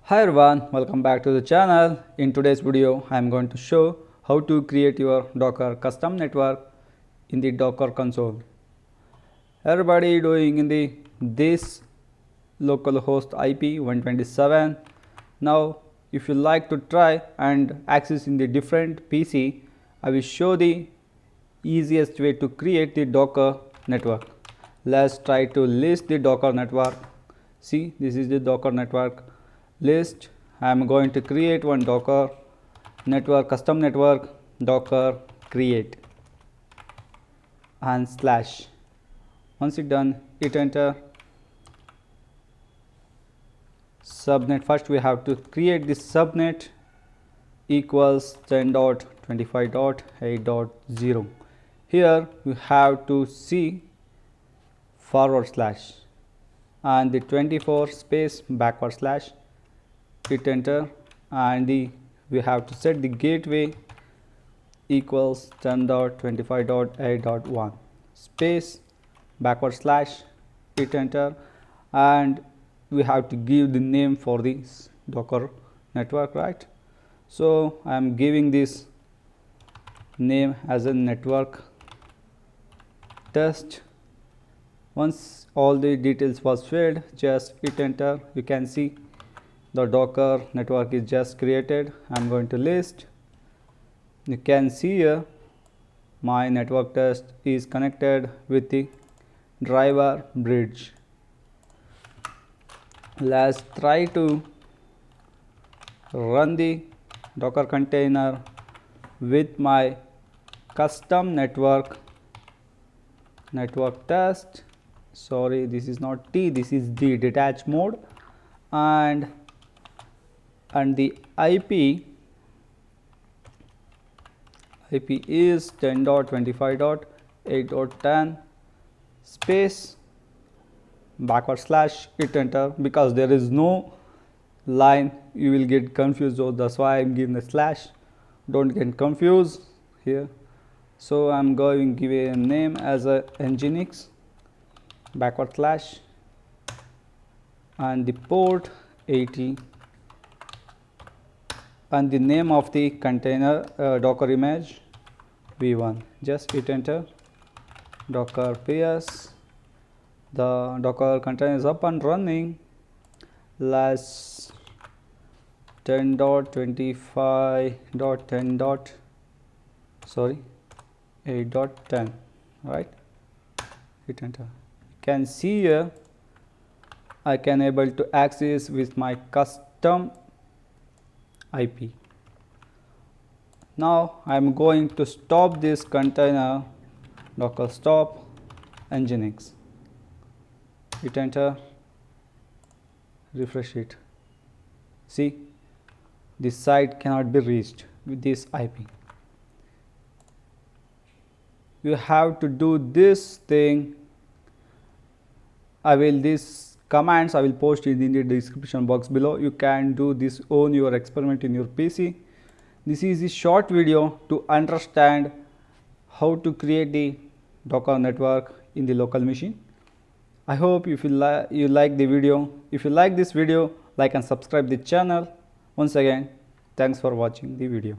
Hi everyone, welcome back to the channel. In today's video, I am going to show how to create your Docker custom network in the Docker console. Everybody doing in this localhost IP 127. Now, if you like to try and access in the different PC, I will show the easiest way to create the Docker network. Let's try to list the Docker network. See, this is the Docker network list. I am going to create one Docker network, custom network, Docker create and slash. Once it's done, hit enter. Subnet, first we have to create this subnet equals 10.25.8.0. Here we have to see forward slash and the 24 space backward slash, hit enter, and we have to set the gateway equals 10.25.8.1 space backward slash, hit enter, and we have to give the name for this Docker network, right? So I am giving this name as a network test. Once all the details was filled, just hit enter. You can see the Docker network is just created. I am going to list. You can see here my network test is connected with the driver bridge. Let's try to run the Docker container with my custom network test. Sorry, this is not T, this is the detached mode, and the IP is 10.25.8.10 space backward slash, hit enter. Because there is no line, you will get confused, so that's why I'm giving a slash. Don't get confused here. So I'm going to give a name as a nginx backward slash and the port 80 and the name of the container Docker image v1. Just hit enter. Docker ps. The Docker container is up and running. Let's 10.25.10. Sorry, 8.10, right? Hit enter. You can see here I can able to access with my custom IP. Now I am going to stop this container. Docker stop nginx. Hit enter. Refresh it. See, this site cannot be reached with this IP. You have to do this thing. These commands I will post in the description box below. You can do this on your experiment in your PC. This is a short video to understand how to create the Docker network in the local machine. I hope if you like the video. If you like this video, like and subscribe the channel. Once again, thanks for watching the video.